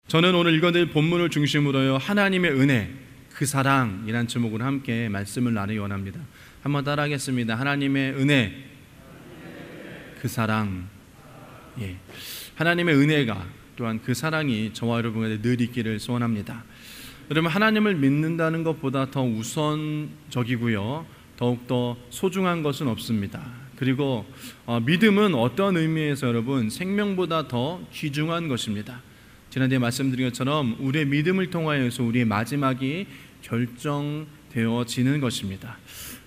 저는 오늘 읽어드릴 본문을 중심으로요, 하나님의 은혜, 그 사랑이란 제목으로 함께 말씀을 나누기 원합니다. 한번 따라하겠습니다. 하나님의 은혜, 그 사랑. 하나님의 은혜가 또한 그 사랑이 저와 여러분에게 늘 있기를 소원합니다. 여러분, 하나님을 믿는다는 것보다 더 우선적이고요, 더욱더 소중한 것은 없습니다. 그리고 믿음은 어떤 의미에서 여러분 생명보다 더 귀중한 것입니다. 지난주에 말씀드린 것처럼 우리의 믿음을 통하여서 우리의 마지막이 결정되어지는 것입니다.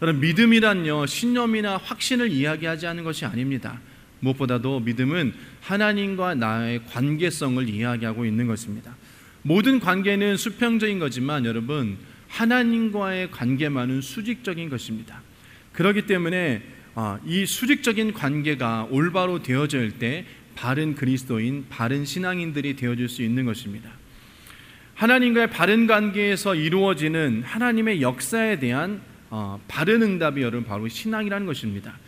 여러분, 믿음이란요, 신념이나 확신을 이야기하지 않는 것이 아닙니다. 무엇보다도 믿음은 하나님과 나의 관계성을 이야기하고 있는 것입니다. 모든 관계는 수평적인 거지만 여러분, 하나님과의 관계만은 수직적인 것입니다. 그렇기 때문에 이 수직적인 관계가 올바로 되어질 때 바른 그리스도인, 바른 신앙인들이 되어질 수 있는 것입니다. 하나님과의 바른 관계에서 이루어지는 하나님의 역사에 대한 바른 응답이 여러분 바로 신앙이라는 것입니다.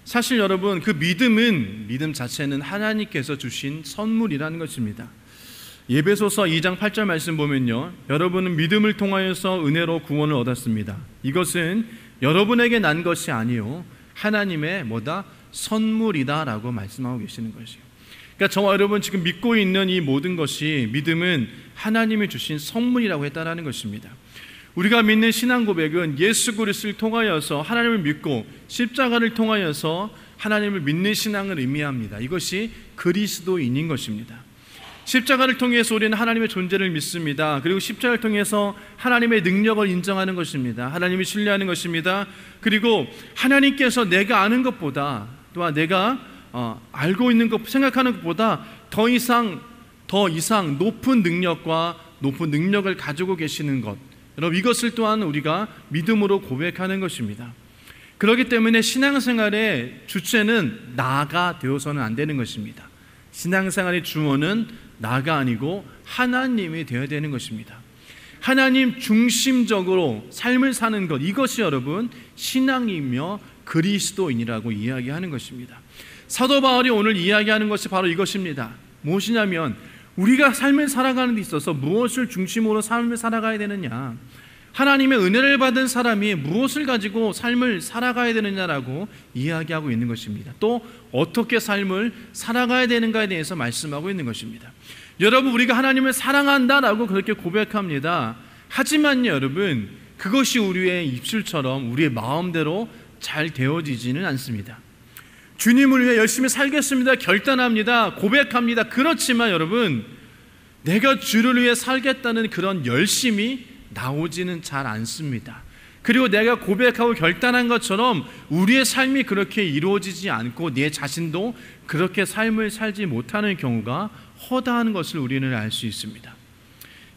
사실 여러분, 그 믿음 자체는 하나님께서 주신 선물이라는 것입니다. 에베소서 2장 8절 말씀 보면요, 여러분은 믿음을 통하여서 은혜로 구원을 얻었습니다. 이것은 여러분에게 난 것이 아니요 하나님의 선물이다 라고 말씀하고 계시는 것이에요. 그러니까 저와 여러분 지금 믿고 있는 이 모든 것이, 믿음은 하나님이 주신 선물이라고 했다는 것입니다. 우리가 믿는 신앙 고백은 예수 그리스도를 통하여서 하나님을 믿고 십자가를 통하여서 하나님을 믿는 신앙을 의미합니다. 이것이 그리스도인인 것입니다. 십자가를 통해서 우리는 하나님의 존재를 믿습니다. 그리고 십자가를 통해서 하나님의 능력을 인정하는 것입니다. 하나님을 신뢰하는 것입니다. 그리고 하나님께서 내가 아는 것보다, 또한 내가 알고 있는 것, 생각하는 것보다 더 이상 높은 능력과 높은 능력을 가지고 계시는 것, 여러분, 이것을 또한 우리가 믿음으로 고백하는 것입니다. 그렇기 때문에 신앙생활의 주체는 나가 되어서는 안 되는 것입니다. 신앙생활의 주어는 나가 아니고 하나님이 되어야 되는 것입니다. 하나님 중심적으로 삶을 사는 것, 이것이 여러분 신앙이며 그리스도인이라고 이야기하는 것입니다. 사도 바울이 오늘 이야기하는 것이 바로 이것입니다. 무엇이냐면, 우리가 삶을 살아가는 데 있어서 무엇을 중심으로 삶을 살아가야 되느냐, 하나님의 은혜를 받은 사람이 무엇을 가지고 삶을 살아가야 되느냐라고 이야기하고 있는 것입니다. 또 어떻게 삶을 살아가야 되는가에 대해서 말씀하고 있는 것입니다. 여러분, 우리가 하나님을 사랑한다라고 그렇게 고백합니다. 하지만요, 여러분, 그것이 우리의 입술처럼 우리의 마음대로 잘 되어지지는 않습니다. 주님을 위해 열심히 살겠습니다, 결단합니다, 고백합니다. 그렇지만 여러분, 내가 주를 위해 살겠다는 그런 열심이 나오지는 잘 않습니다. 그리고 내가 고백하고 결단한 것처럼 우리의 삶이 그렇게 이루어지지 않고 내 자신도 그렇게 삶을 살지 못하는 경우가 허다한 것을 우리는 알 수 있습니다.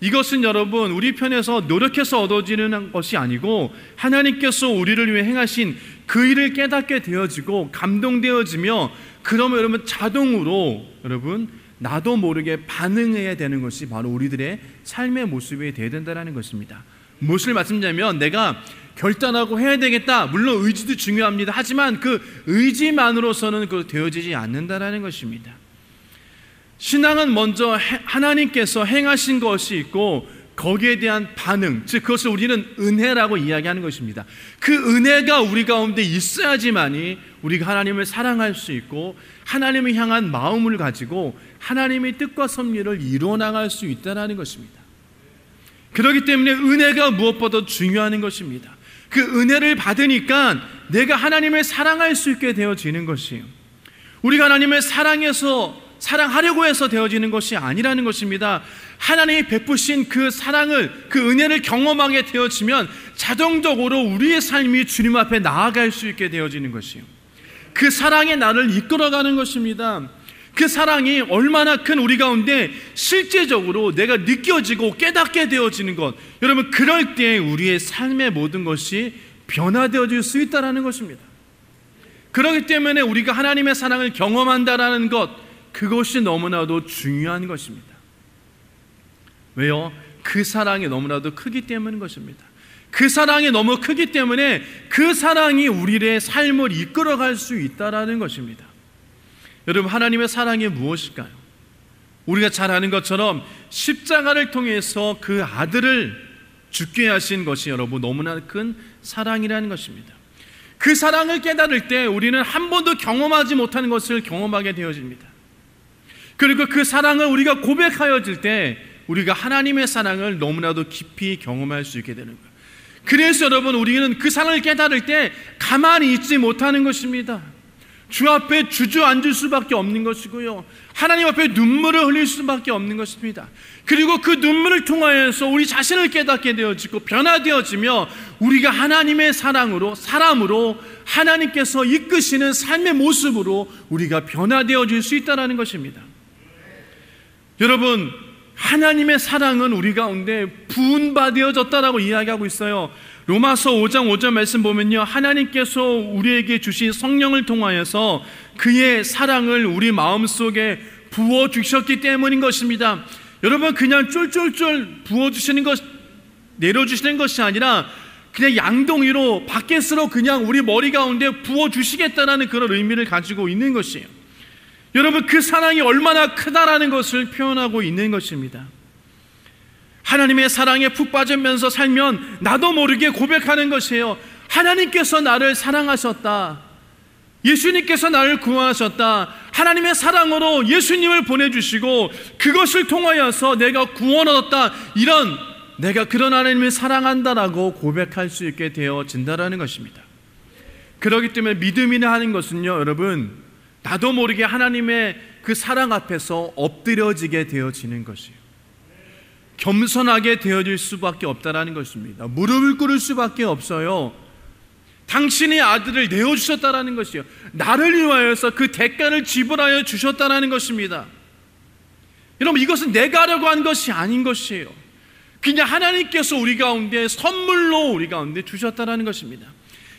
이것은 여러분 우리 편에서 노력해서 얻어지는 것이 아니고 하나님께서 우리를 위해 행하신 그 일을 깨닫게 되어지고 감동되어지며, 그러면 여러분 자동으로 여러분 나도 모르게 반응해야 되는 것이 바로 우리들의 삶의 모습이 되어야 된다는 것입니다. 무엇을 말씀드리냐면, 내가 결단하고 해야 되겠다, 물론 의지도 중요합니다. 하지만 그 의지만으로서는 그 되어지지 않는다는 것입니다. 신앙은 먼저 하나님께서 행하신 것이 있고 거기에 대한 반응, 즉 그것을 우리는 은혜라고 이야기하는 것입니다. 그 은혜가 우리 가운데 있어야지만이 우리가 하나님을 사랑할 수 있고 하나님을 향한 마음을 가지고 하나님의 뜻과 섭리를 이루어나갈 수 있다는 것입니다. 그렇기 때문에 은혜가 무엇보다 중요한 것입니다. 그 은혜를 받으니까 내가 하나님을 사랑할 수 있게 되어지는 것이에요. 우리가 하나님을 사랑하려고 해서 되어지는 것이 아니라는 것입니다. 하나님이 베푸신 그 사랑을, 그 은혜를 경험하게 되어지면 자동적으로 우리의 삶이 주님 앞에 나아갈 수 있게 되어지는 것이에요. 그 사랑이 나를 이끌어가는 것입니다. 그 사랑이 얼마나 큰 우리 가운데 실제적으로 내가 느껴지고 깨닫게 되어지는 것, 여러분 그럴 때 우리의 삶의 모든 것이 변화되어질 수 있다는 것입니다. 그렇기 때문에 우리가 하나님의 사랑을 경험한다는 것, 그것이 너무나도 중요한 것입니다. 왜요? 그 사랑이 너무나도 크기 때문인 것입니다. 그 사랑이 너무 크기 때문에 그 사랑이 우리의 삶을 이끌어갈 수 있다는 것입니다. 여러분, 하나님의 사랑이 무엇일까요? 우리가 잘 아는 것처럼 십자가를 통해서 그 아들을 죽게 하신 것이 여러분 너무나 큰 사랑이라는 것입니다. 그 사랑을 깨달을 때 우리는 한 번도 경험하지 못하는 것을 경험하게 되어집니다. 그리고 그 사랑을 우리가 고백하여질 때 우리가 하나님의 사랑을 너무나도 깊이 경험할 수 있게 되는 거예요. 그래서 여러분 우리는 그 사랑을 깨달을 때 가만히 있지 못하는 것입니다. 주 앞에 주저앉을 수밖에 없는 것이고요, 하나님 앞에 눈물을 흘릴 수밖에 없는 것입니다. 그리고 그 눈물을 통하여서 우리 자신을 깨닫게 되어지고 변화되어지며 우리가 하나님의 사랑으로, 사람으로 하나님께서 이끄시는 삶의 모습으로 우리가 변화되어질 수 있다는 것입니다. 여러분, 하나님의 사랑은 우리 가운데 부은바되어졌다라고 이야기하고 있어요. 로마서 5장 5절 말씀 보면요, 하나님께서 우리에게 주신 성령을 통하여서 그의 사랑을 우리 마음속에 부어주셨기 때문인 것입니다. 여러분, 그냥 쫄쫄쫄 부어주시는 것, 내려주시는 것이 아니라 그냥 양동이로 바켓으로 그냥 우리 머리 가운데 부어주시겠다는 그런 의미를 가지고 있는 것이에요. 여러분, 그 사랑이 얼마나 크다라는 것을 표현하고 있는 것입니다. 하나님의 사랑에 푹 빠지면서 살면 나도 모르게 고백하는 것이에요. 하나님께서 나를 사랑하셨다, 예수님께서 나를 구원하셨다, 하나님의 사랑으로 예수님을 보내주시고 그것을 통하여서 내가 구원 얻었다, 이런 내가 그런 하나님을 사랑한다라고 고백할 수 있게 되어진다라는 것입니다. 그렇기 때문에 믿음이라 하는 것은요, 여러분, 나도 모르게 하나님의 그 사랑 앞에서 엎드려지게 되어지는 것이에요. 겸손하게 되어질 수밖에 없다라는 것입니다. 무릎을 꿇을 수밖에 없어요. 당신의 아들을 내어주셨다라는 것이요, 나를 위하여서 그 대가를 지불하여 주셨다라는 것입니다. 여러분, 이것은 내가 하려고 한 것이 아닌 것이에요. 그냥 하나님께서 우리 가운데 선물로 우리 가운데 주셨다라는 것입니다.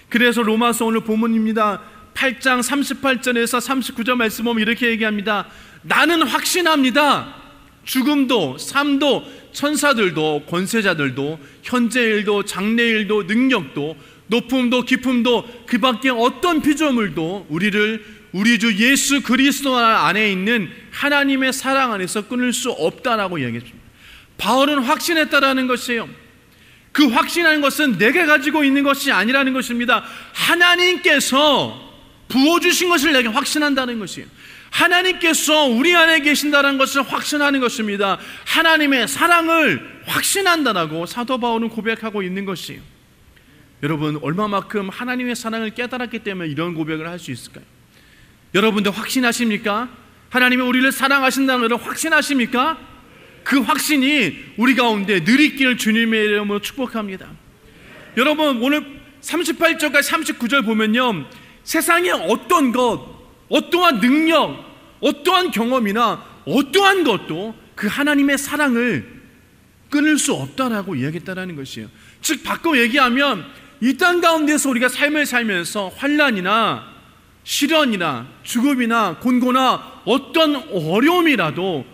그래서 로마서 오늘 본문입니다. 8장 38절에서 39절 말씀 보면 이렇게 얘기합니다. 나는 확신합니다. 죽음도 삶도 천사들도 권세자들도 현재 일도 장래 일도 능력도 높음도 깊음도 그 밖에 어떤 피조물도 우리를 우리 주 예수 그리스도 안에 있는 하나님의 사랑 안에서 끊을 수 없다라고 이야기했습니다. 바울은 확신했다라는 것이에요. 그 확신하는 것은 내가 가지고 있는 것이 아니라는 것입니다. 하나님께서 부어주신 것을 내가 확신한다는 것이에요. 하나님께서 우리 안에 계신다는 것을 확신하는 것입니다. 하나님의 사랑을 확신한다라고 사도 바울은 고백하고 있는 것이에요. 여러분, 얼마만큼 하나님의 사랑을 깨달았기 때문에 이런 고백을 할 수 있을까요? 여러분들 확신하십니까? 하나님이 우리를 사랑하신다는 것을 확신하십니까? 그 확신이 우리 가운데 늘 있기를 주님의 이름으로 축복합니다. 여러분, 오늘 38절까지 39절 보면요, 세상에 어떤 것, 어떠한 능력, 어떠한 경험이나 어떠한 것도 그 하나님의 사랑을 끊을 수 없다라고 이야기했다라는 것이에요. 즉 바꿔 얘기하면 이 땅 가운데서 우리가 삶을 살면서 환난이나 시련이나 죽음이나 곤고나 어떤 어려움이라도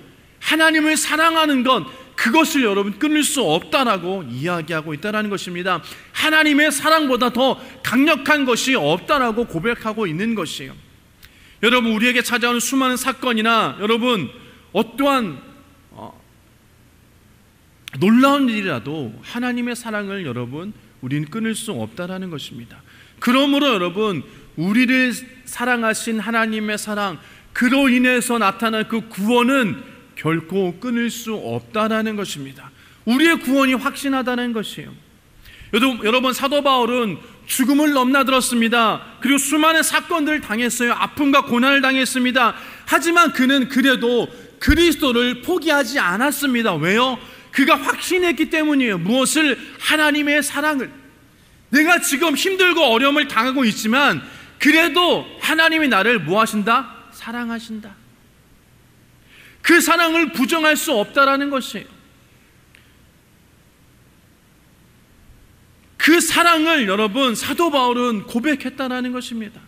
하나님을 사랑하는 것, 그것을 여러분 끊을 수 없다라고 이야기하고 있다는 것입니다. 하나님의 사랑보다 더 강력한 것이 없다라고 고백하고 있는 것이에요. 여러분, 우리에게 찾아오는 수많은 사건이나 여러분 어떠한 놀라운 일이라도 하나님의 사랑을 여러분 우리는 끊을 수 없다라는 것입니다. 그러므로 여러분, 우리를 사랑하신 하나님의 사랑, 그로 인해서 나타난 그 구원은 결코 끊을 수 없다라는 것입니다. 우리의 구원이 확신하다는 것이에요. 여러분, 사도 바울은 죽음을 넘나들었습니다. 그리고 수많은 사건들을 당했어요. 아픔과 고난을 당했습니다. 하지만 그는 그래도 그리스도를 포기하지 않았습니다. 왜요? 그가 확신했기 때문이에요. 무엇을? 하나님의 사랑을. 내가 지금 힘들고 어려움을 당하고 있지만 그래도 하나님이 나를 뭐 하신다? 사랑하신다. 그 사랑을 부정할 수 없다라는 것이에요. 그 사랑을 여러분 사도 바울은 고백했다라는 것입니다.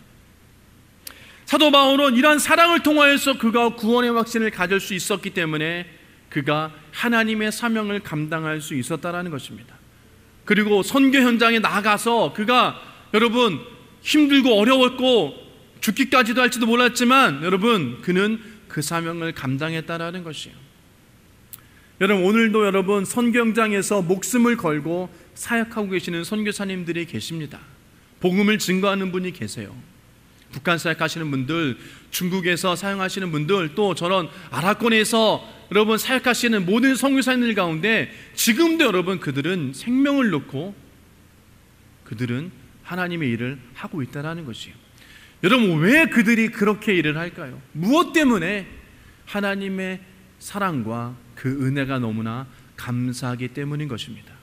사도 바울은 이러한 사랑을 통하여서 그가 구원의 확신을 가질 수 있었기 때문에 그가 하나님의 사명을 감당할 수 있었다라는 것입니다. 그리고 선교 현장에 나가서 그가 여러분 힘들고 어려웠고 죽기까지도 할지도 몰랐지만 여러분 그는 그 사명을 감당했다라는 것이에요. 여러분, 오늘도 여러분 선경장에서 목숨을 걸고 사역하고 계시는 선교사님들이 계십니다. 복음을 증거하는 분이 계세요. 북한 사역하시는 분들, 중국에서 사역하시는 분들, 또 저런 아랍권에서 여러분 사역하시는 모든 선교사님들 가운데 지금도 여러분 그들은 생명을 놓고 그들은 하나님의 일을 하고 있다는 것이에요. 여러분, 왜 그들이 그렇게 일을 할까요? 무엇 때문에? 하나님의 사랑과 그 은혜가 너무나 감사하기 때문인 것입니다.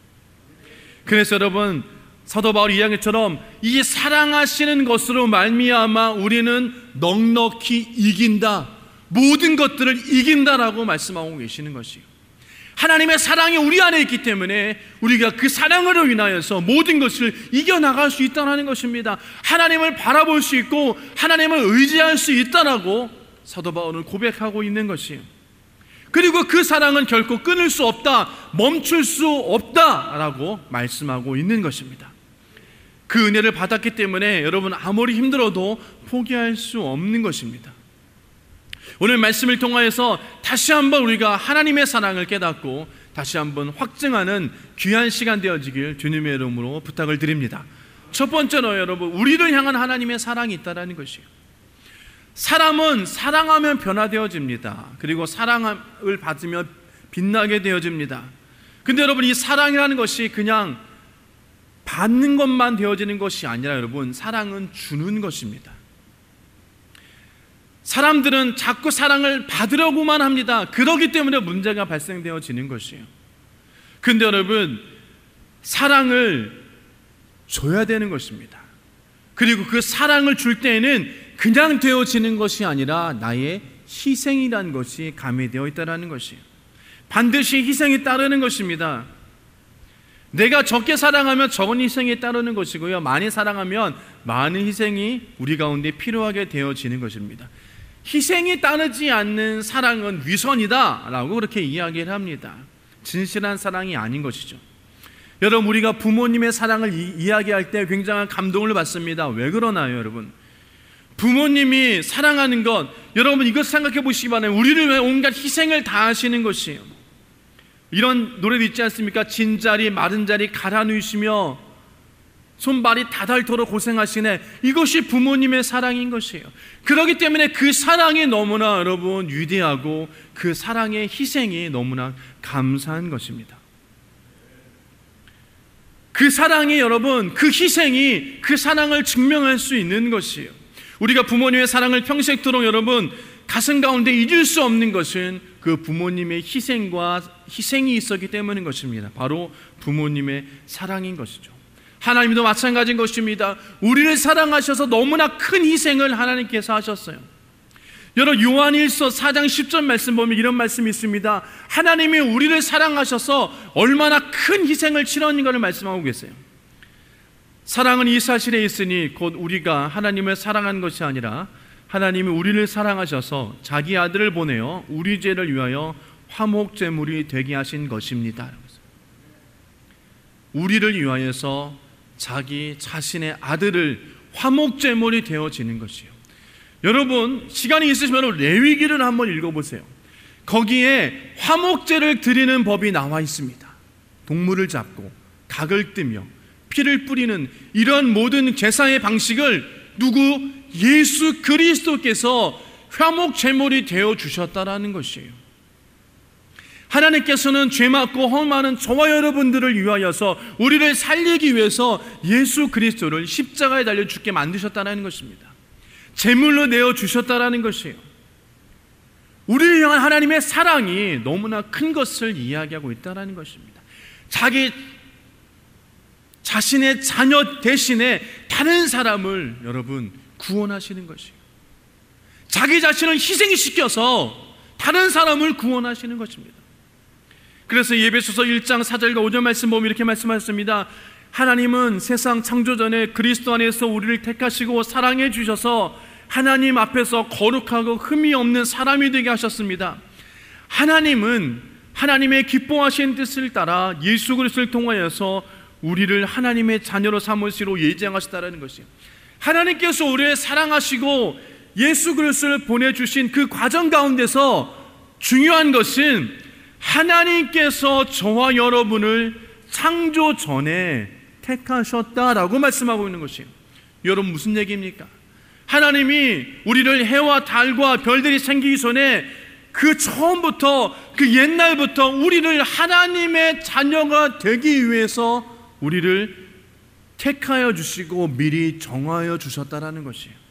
그래서 여러분, 사도 바울 이야기처럼 이 사랑하시는 것으로 말미암아 우리는 넉넉히 이긴다, 모든 것들을 이긴다라고 말씀하고 계시는 것이에요. 하나님의 사랑이 우리 안에 있기 때문에 우리가 그 사랑으로 인하여서 모든 것을 이겨나갈 수 있다는 것입니다. 하나님을 바라볼 수 있고 하나님을 의지할 수 있다라고 사도 바울은 고백하고 있는 것이에요. 그리고 그 사랑은 결코 끊을 수 없다, 멈출 수 없다라고 말씀하고 있는 것입니다. 그 은혜를 받았기 때문에 여러분 아무리 힘들어도 포기할 수 없는 것입니다. 오늘 말씀을 통하여서 다시 한번 우리가 하나님의 사랑을 깨닫고 다시 한번 확증하는 귀한 시간 되어지길 주님의 이름으로 부탁을 드립니다. 첫 번째로 여러분, 우리를 향한 하나님의 사랑이 있다는 것이에요. 사람은 사랑하면 변화되어집니다. 그리고 사랑을 받으면 빛나게 되어집니다. 근데 여러분, 이 사랑이라는 것이 그냥 받는 것만 되어지는 것이 아니라 여러분, 사랑은 주는 것입니다. 사람들은 자꾸 사랑을 받으려고만 합니다. 그렇기 때문에 문제가 발생되어지는 것이에요. 근데 여러분, 사랑을 줘야 되는 것입니다. 그리고 그 사랑을 줄 때에는 그냥 되어지는 것이 아니라 나의 희생이라는 것이 가미되어 있다는 것이에요. 반드시 희생이 따르는 것입니다. 내가 적게 사랑하면 적은 희생이 따르는 것이고요, 많이 사랑하면 많은 희생이 우리 가운데 필요하게 되어지는 것입니다. 희생이 따르지 않는 사랑은 위선이다 라고 그렇게 이야기를 합니다. 진실한 사랑이 아닌 것이죠. 여러분, 우리가 부모님의 사랑을 이야기할 때 굉장한 감동을 받습니다. 왜 그러나요, 여러분? 부모님이 사랑하는 것, 여러분 이것 생각해 보시기 바랍니다. 우리를 위해 온갖 희생을 다하시는 것이에요. 이런 노래도 있지 않습니까? 진자리 마른 자리 갈아 누이시며 손발이 다닳도록 고생하시네. 이것이 부모님의 사랑인 것이에요. 그렇기 때문에 그 사랑이 너무나 여러분 위대하고 그 사랑의 희생이 너무나 감사한 것입니다. 그 사랑이 여러분, 그 희생이 그 사랑을 증명할 수 있는 것이에요. 우리가 부모님의 사랑을 평생토록 여러분 가슴 가운데 잊을 수 없는 것은 그 부모님의 희생이 있었기 때문인 것입니다. 바로 부모님의 사랑인 것이죠. 하나님도 마찬가지인 것입니다. 우리를 사랑하셔서 너무나 큰 희생을 하나님께서 하셨어요. 여러분, 요한일서 4장 10절 말씀 보면 이런 말씀이 있습니다. 하나님이 우리를 사랑하셔서 얼마나 큰 희생을 치렀는가를 말씀하고 계세요. 사랑은 이 사실에 있으니 곧 우리가 하나님을 사랑한 것이 아니라 하나님이 우리를 사랑하셔서 자기 아들을 보내어 우리 죄를 위하여 화목제물이 되게 하신 것입니다. 우리를 위하여서 자기 자신의 아들을 화목제물이 되어지는 것이에요. 여러분, 시간이 있으시면 레위기를 한번 읽어보세요. 거기에 화목제를 드리는 법이 나와 있습니다. 동물을 잡고 각을 뜨며 피를 뿌리는 이런 모든 제사의 방식을 누구? 예수 그리스도께서 화목제물이 되어주셨다라는 것이에요. 하나님께서는 죄 맞고 험하는 저와 여러분들을 위하여서 우리를 살리기 위해서 예수 그리스도를 십자가에 달려 죽게 만드셨다는 것입니다. 제물로 내어주셨다는 것이에요. 우리를 향한 하나님의 사랑이 너무나 큰 것을 이야기하고 있다는 것입니다. 자기 자신의 자녀 대신에 다른 사람을 여러분 구원하시는 것이에요. 자기 자신을 희생시켜서 다른 사람을 구원하시는 것입니다. 그래서 예배소서 1장 4절과 5절 말씀 보면 이렇게 말씀하셨습니다. 하나님은 세상 창조 전에 그리스도 안에서 우리를 택하시고 사랑해 주셔서 하나님 앞에서 거룩하고 흠이 없는 사람이 되게 하셨습니다. 하나님은 하나님의 기뻐하신 뜻을 따라 예수 그리스도를 통하여서 우리를 하나님의 자녀로 삼으시로 예정하셨다는 것이에요. 하나님께서 우리를 사랑하시고 예수 그리스도를 보내주신 그 과정 가운데서 중요한 것은 하나님께서 저와 여러분을 창조 전에 택하셨다라고 말씀하고 있는 것이에요. 여러분 무슨 얘기입니까? 하나님이 우리를 해와 달과 별들이 생기기 전에 그 처음부터 그 옛날부터 우리를 하나님의 자녀가 되기 위해서 우리를 택하여 주시고 미리 정하여 주셨다라는 것이에요.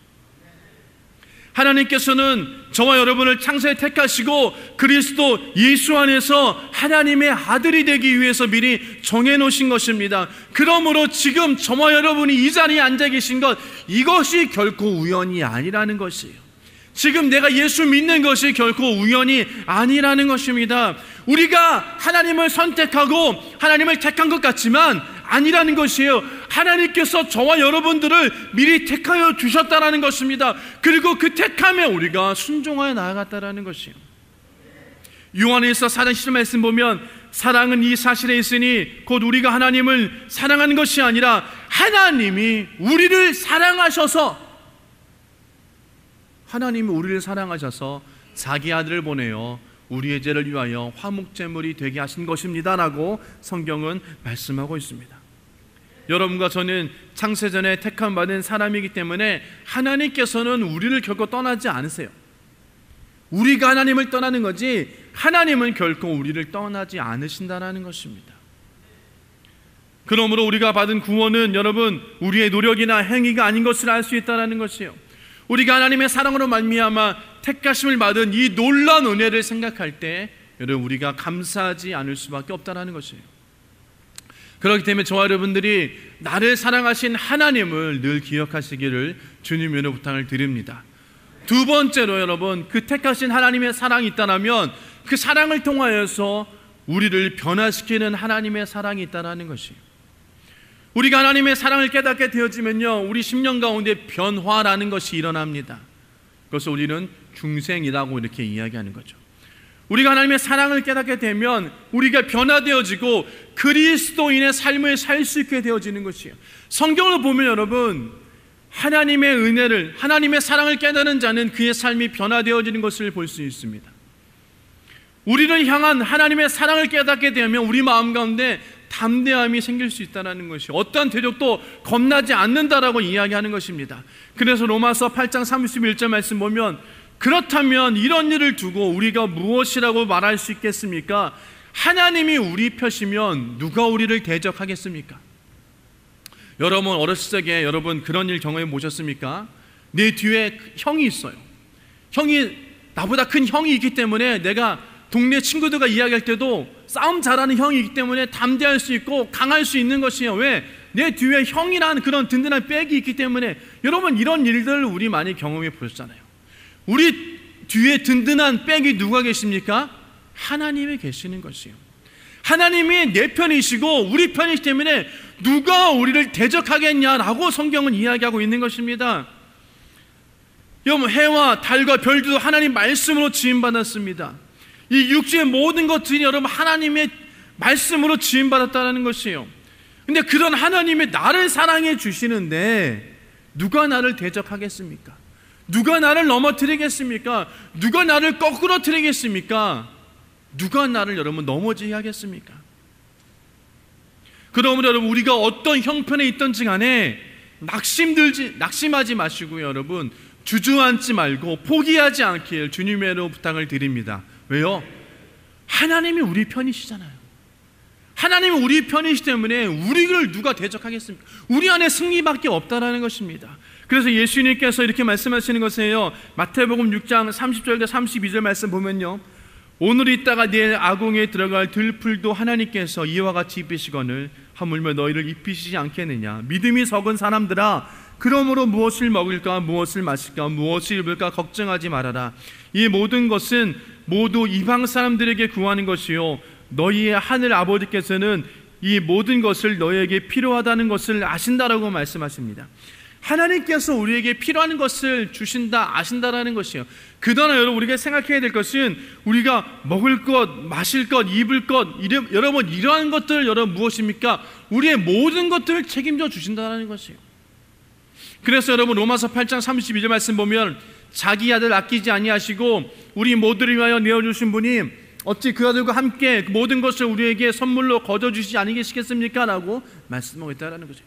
하나님께서는 저와 여러분을 창세에 택하시고 그리스도 예수 안에서 하나님의 아들이 되기 위해서 미리 정해놓으신 것입니다. 그러므로 지금 저와 여러분이 이 자리에 앉아 계신 것, 이것이 결코 우연이 아니라는 것이에요. 지금 내가 예수 믿는 것이 결코 우연이 아니라는 것입니다. 우리가 하나님을 선택하고 하나님을 택한 것 같지만 아니라는 것이에요. 하나님께서 저와 여러분들을 미리 택하여 주셨다라는 것입니다. 그리고 그 택함에 우리가 순종하여 나아갔다라는 것이에요. 요한일서 4장 10절 말씀 보면 사랑은 이 사실에 있으니 곧 우리가 하나님을 사랑하는 것이 아니라 하나님이 우리를 사랑하셔서 자기 아들을 보내어 우리의 죄를 위하여 화목제물이 되게 하신 것입니다라고 성경은 말씀하고 있습니다. 여러분과 저는 창세전에 택함받은 사람이기 때문에 하나님께서는 우리를 결코 떠나지 않으세요. 우리가 하나님을 떠나는 거지 하나님은 결코 우리를 떠나지 않으신다는 것입니다. 그러므로 우리가 받은 구원은 여러분 우리의 노력이나 행위가 아닌 것을 알 수 있다는 것이에요. 우리가 하나님의 사랑으로 말미암아 택하심을 받은 이 놀라운 은혜를 생각할 때 여러분 우리가 감사하지 않을 수밖에 없다는 것이에요. 그렇기 때문에 저와 여러분들이 나를 사랑하신 하나님을 늘 기억하시기를 주님으로 부탁을 드립니다. 두 번째로 여러분 그 택하신 하나님의 사랑이 있다면 그 사랑을 통하여서 우리를 변화시키는 하나님의 사랑이 있다는 것이에요. 우리가 하나님의 사랑을 깨닫게 되어지면요 우리 심령 가운데 변화라는 것이 일어납니다. 그것을 우리는 중생이라고 이렇게 이야기하는 거죠. 우리가 하나님의 사랑을 깨닫게 되면 우리가 변화되어지고 그리스도인의 삶을 살 수 있게 되어지는 것이에요. 성경을 보면 여러분 하나님의 은혜를, 하나님의 사랑을 깨닫는 자는 그의 삶이 변화되어지는 것을 볼 수 있습니다. 우리를 향한 하나님의 사랑을 깨닫게 되면 우리 마음 가운데 담대함이 생길 수 있다는 것이 어떠한 대적도 겁나지 않는다라고 이야기하는 것입니다. 그래서 로마서 8장 31절 말씀 보면 그렇다면 이런 일을 두고 우리가 무엇이라고 말할 수 있겠습니까? 하나님이 우리 편이면 누가 우리를 대적하겠습니까? 여러분 어렸을 적에 여러분 그런 일 경험해 보셨습니까? 내 뒤에 형이 있어요. 나보다 큰 형이 있기 때문에 내가 동네 친구들과 이야기할 때도 싸움 잘하는 형이 있기 때문에 담대할 수 있고 강할 수 있는 것이에요. 왜? 내 뒤에 형이라는 그런 든든한 백이 있기 때문에. 여러분 이런 일들을 우리 많이 경험해 보셨잖아요. 우리 뒤에 든든한 백이 누가 계십니까? 하나님이 계시는 것이에요. 하나님이 내 편이시고 우리 편이기 때문에 누가 우리를 대적하겠냐라고 성경은 이야기하고 있는 것입니다. 여러분 해와 달과 별들도 하나님 말씀으로 지음받았습니다. 이 육지의 모든 것들이 여러분 하나님의 말씀으로 지음받았다는 것이에요. 근데 그런 하나님이 나를 사랑해 주시는데 누가 나를 대적하겠습니까? 누가 나를 넘어뜨리겠습니까? 누가 나를 거꾸로 트리겠습니까? 누가 나를 여러분 넘어지게 하겠습니까? 그러므로 여러분 우리가 어떤 형편에 있든지 간에 낙심하지 마시고 여러분 주저앉지 말고 포기하지 않길 주님으로 부탁을 드립니다. 왜요? 하나님이 우리 편이시잖아요. 하나님이 우리 편이시 때문에 우리를 누가 대적하겠습니까? 우리 안에 승리밖에 없다라는 것입니다. 그래서 예수님께서 이렇게 말씀하시는 것이에요. 마태복음 6장 30절과 32절 말씀 보면요 오늘 있다가 내일 아궁이에 들어갈 들풀도 하나님께서 이와 같이 입히시거늘 하물며 너희를 입히시지 않겠느냐. 믿음이 적은 사람들아 그러므로 무엇을 먹을까 무엇을 마실까 무엇을 입을까 걱정하지 말아라. 이 모든 것은 모두 이방 사람들에게 구하는 것이요 너희의 하늘 아버지께서는 이 모든 것을 너희에게 필요하다는 것을 아신다라고 말씀하십니다. 하나님께서 우리에게 필요한 것을 주신다 아신다라는 것이에요. 그러나 여러분 우리가 생각해야 될 것은 우리가 먹을 것, 마실 것, 입을 것 여러분 이러한 것들 여러분 무엇입니까? 우리의 모든 것들을 책임져 주신다는 것이에요. 그래서 여러분 로마서 8장 32절 말씀 보면 자기 아들 아끼지 아니하시고 우리 모두를 위하여 내어주신 분이 어찌 그 아들과 함께 그 모든 것을 우리에게 선물로 거둬주시지 아니겠습니까? 라고 말씀하고 있다는 거죠.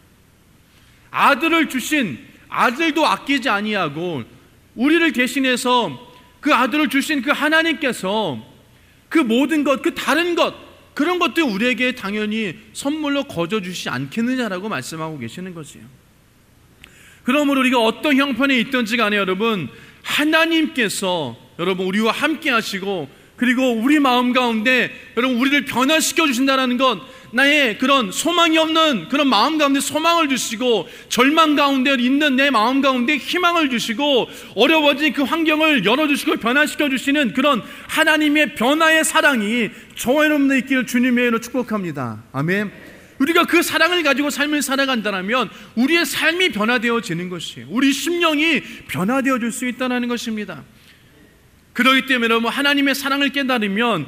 아들을 주신, 아들도 아끼지 아니하고 우리를 대신해서 그 아들을 주신 그 하나님께서 그 모든 것, 그 다른 것, 그런 것들 우리에게 당연히 선물로 거둬주시지 않겠느냐라고 말씀하고 계시는 것이에요. 그러므로 우리가 어떤 형편에 있든지 간에 여러분, 하나님께서 여러분 우리와 함께 하시고 그리고 우리 마음 가운데 여러분 우리를 변화시켜 주신다는 것, 나의 그런 소망이 없는 그런 마음 가운데 소망을 주시고 절망 가운데 있는 내 마음 가운데 희망을 주시고 어려워진 그 환경을 열어주시고 변화시켜 주시는 그런 하나님의 변화의 사랑이 저와 여러분들 있기를 주님의 이름으로 축복합니다. 아멘. 우리가 그 사랑을 가지고 삶을 살아간다면 우리의 삶이 변화되어지는 것이에요. 우리 심령이 변화되어질 수 있다는 것입니다. 그렇기 때문에 여러분 하나님의 사랑을 깨달으면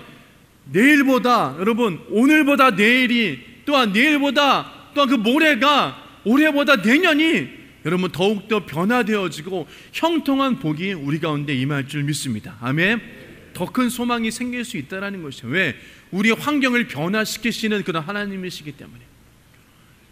내일보다 여러분 오늘보다 내일이 또한 내일보다 또한 그 모레가 올해보다 내년이 여러분 더욱더 변화되어지고 형통한 복이 우리 가운데 임할 줄 믿습니다. 아멘. 더 큰 소망이 생길 수 있다는 것이죠. 왜? 우리의 환경을 변화시키시는 그런 하나님이시기 때문에,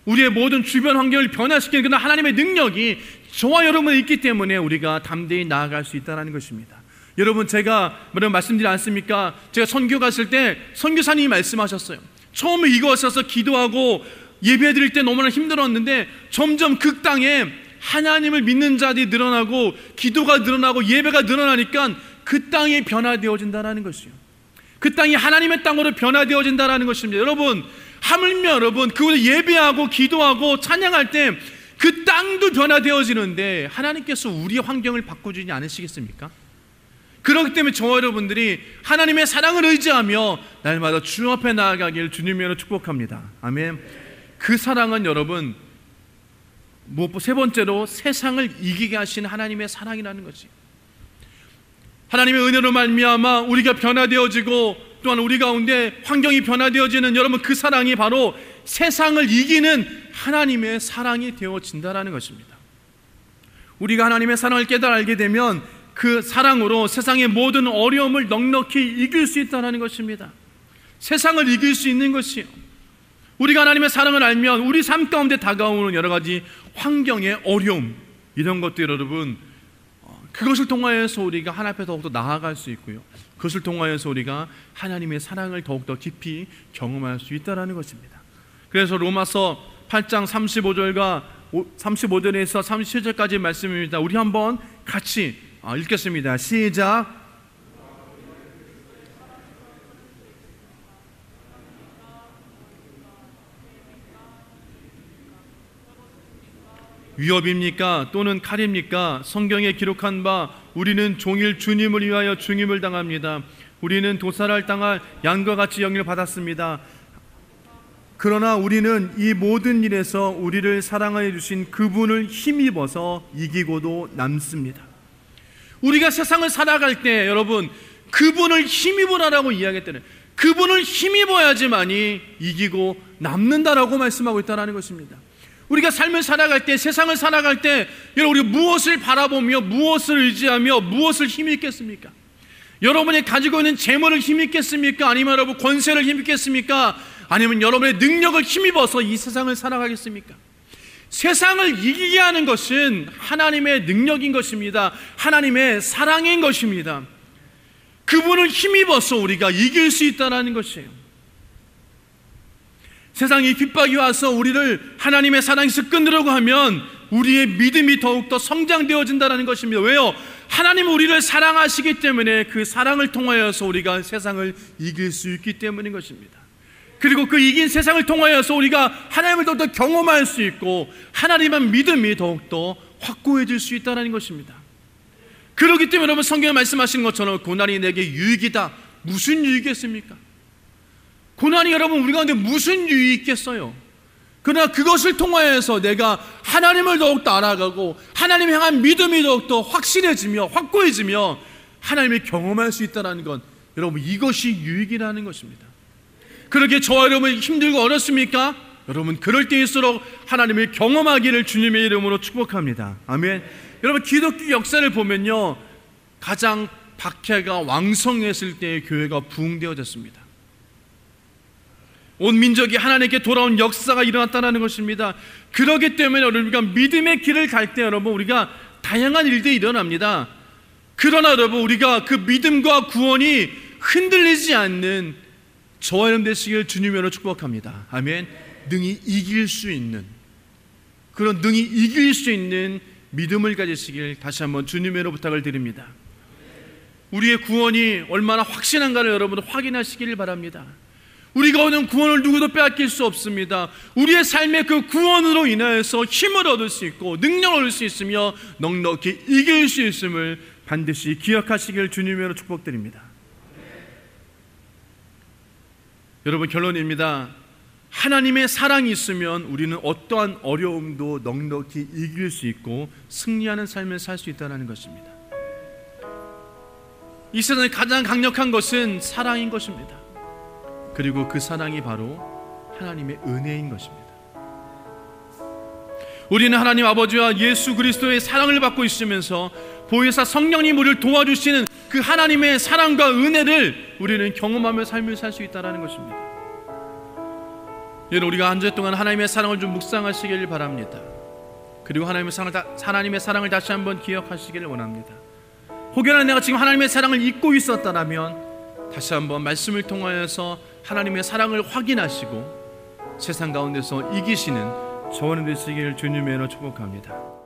우리의 모든 주변 환경을 변화시키는 그런 하나님의 능력이 저와 여러분에 있기 때문에 우리가 담대히 나아갈 수 있다는 것입니다. 여러분 제가 말씀드리지 않습니까? 제가 선교 갔을 때 선교사님이 말씀하셨어요. 처음에 이곳에서 기도하고 예배 드릴 때 너무나 힘들었는데 점점 그 땅에 하나님을 믿는 자들이 늘어나고 기도가 늘어나고 예배가 늘어나니까 그 땅이 변화되어진다는 것이요. 그 땅이 하나님의 땅으로 변화되어진다는 것입니다. 여러분 하물며 여러분 그곳에 예배하고 기도하고 찬양할 때 그 땅도 변화되어지는데 하나님께서 우리의 환경을 바꿔주지 않으시겠습니까? 그렇기 때문에 저와 여러분들이 하나님의 사랑을 의지하며 날마다 주 앞에 나아가길 주님의 이름으로 축복합니다. 아멘. 그 사랑은 여러분 무엇보다 세 번째로 세상을 이기게 하시는 하나님의 사랑이라는 거지. 하나님의 은혜로 말미암아 우리가 변화되어지고 또한 우리 가운데 환경이 변화되어지는 여러분 그 사랑이 바로 세상을 이기는 하나님의 사랑이 되어진다는 것입니다. 우리가 하나님의 사랑을 깨달아 알게 되면 그 사랑으로 세상의 모든 어려움을 넉넉히 이길 수 있다는 것입니다. 세상을 이길 수 있는 것이요. 우리가 하나님의 사랑을 알면 우리 삶 가운데 다가오는 여러 가지 환경의 어려움 이런 것들 여러분 그것을 통하여서 우리가 하나님 앞에 더욱더 나아갈 수 있고요. 그것을 통하여서 우리가 하나님의 사랑을 더욱더 깊이 경험할 수 있다는 것입니다. 그래서 로마서 8장 35절과 35절에서 37절까지 말씀입니다. 우리 한번 같이 읽겠습니다. 시작. 위협입니까? 또는 칼입니까? 성경에 기록한 바 우리는 종일 주님을 위하여 중임을 당합니다. 우리는 도살을 당할 양과 같이 영향을 받았습니다. 그러나 우리는 이 모든 일에서 우리를 사랑하여 주신 그분을 힘입어서 이기고도 남습니다. 우리가 세상을 살아갈 때 여러분 그분을 힘입으라라고 이야기했다는, 그분을 힘입어야지만이 이기고 남는다라고 말씀하고 있다는 것입니다. 우리가 삶을 살아갈 때, 세상을 살아갈 때 여러분 우리가 무엇을 바라보며 무엇을 의지하며 무엇을 힘입겠습니까? 여러분이 가지고 있는 재물을 힘입겠습니까? 아니면 여러분 권세를 힘입겠습니까? 아니면 여러분의 능력을 힘입어서 이 세상을 살아가겠습니까? 세상을 이기게 하는 것은 하나님의 능력인 것입니다. 하나님의 사랑인 것입니다. 그분을 힘입어서 우리가 이길 수 있다는 것이에요. 세상이 핍박이 와서 우리를 하나님의 사랑에서 끊으려고 하면 우리의 믿음이 더욱더 성장되어진다는 것입니다. 왜요? 하나님은 우리를 사랑하시기 때문에 그 사랑을 통하여서 우리가 세상을 이길 수 있기 때문인 것입니다. 그리고 그 이긴 세상을 통하여서 우리가 하나님을 더욱더 경험할 수 있고 하나님의 믿음이 더욱더 확고해질 수 있다는 것입니다. 그렇기 때문에 여러분 성경에 말씀하신 것처럼 고난이 내게 유익이다. 무슨 유익이겠습니까? 고난이 여러분 우리 가운데 무슨 유익이 있겠어요? 그러나 그것을 통하여서 내가 하나님을 더욱더 알아가고 하나님을 향한 믿음이 더욱더 확실해지며 확고해지며 하나님을 경험할 수 있다는 건 여러분 이것이 유익이라는 것입니다. 그렇게 저와 여러분이 힘들고 어렵습니까? 여러분 그럴 때일수록 하나님을 경험하기를 주님의 이름으로 축복합니다. 아멘. 여러분 기독교 역사를 보면요 가장 박해가 왕성했을 때의 교회가 부흥되어졌습니다. 온 민족이 하나님께 돌아온 역사가 일어났다는 것입니다. 그렇기 때문에 우리가 믿음의 길을 갈 때 여러분, 우리가 다양한 일들이 일어납니다. 그러나 여러분, 우리가 그 믿음과 구원이 흔들리지 않는 저와 여러분 되시길 주님으로 축복합니다. 아멘. 능히 이길 수 있는, 그런 능히 이길 수 있는 믿음을 가지시길 다시 한번 주님으로 부탁을 드립니다. 우리의 구원이 얼마나 확신한가를 여러분 확인하시기를 바랍니다. 우리가 얻은 구원을 누구도 빼앗길 수 없습니다. 우리의 삶의 그 구원으로 인하여서 힘을 얻을 수 있고 능력을 얻을 수 있으며 넉넉히 이길 수 있음을 반드시 기억하시길 주님으로 축복드립니다. 여러분, 결론입니다. 하나님의 사랑이 있으면 우리는 어떠한 어려움도 넉넉히 이길 수 있고 승리하는 삶을 살 수 있다는 것입니다. 이 세상에 가장 강력한 것은 사랑인 것입니다. 그리고 그 사랑이 바로 하나님의 은혜인 것입니다. 우리는 하나님 아버지와 예수 그리스도의 사랑을 받고 있으면서 보혜사 성령님 우리를 도와주시는 그 하나님의 사랑과 은혜를 우리는 경험하며 삶을 살 수 있다는 것입니다. 여러분, 우리가 한 주 동안 하나님의 사랑을 좀 묵상하시길 바랍니다. 그리고 하나님의 사랑을 다시 한번 기억하시기를 원합니다. 혹여나 내가 지금 하나님의 사랑을 잊고 있었다면 다시 한번 말씀을 통하여서 하나님의 사랑을 확인하시고 세상 가운데서 이기시는 저와 되시길 주님으로 축복합니다.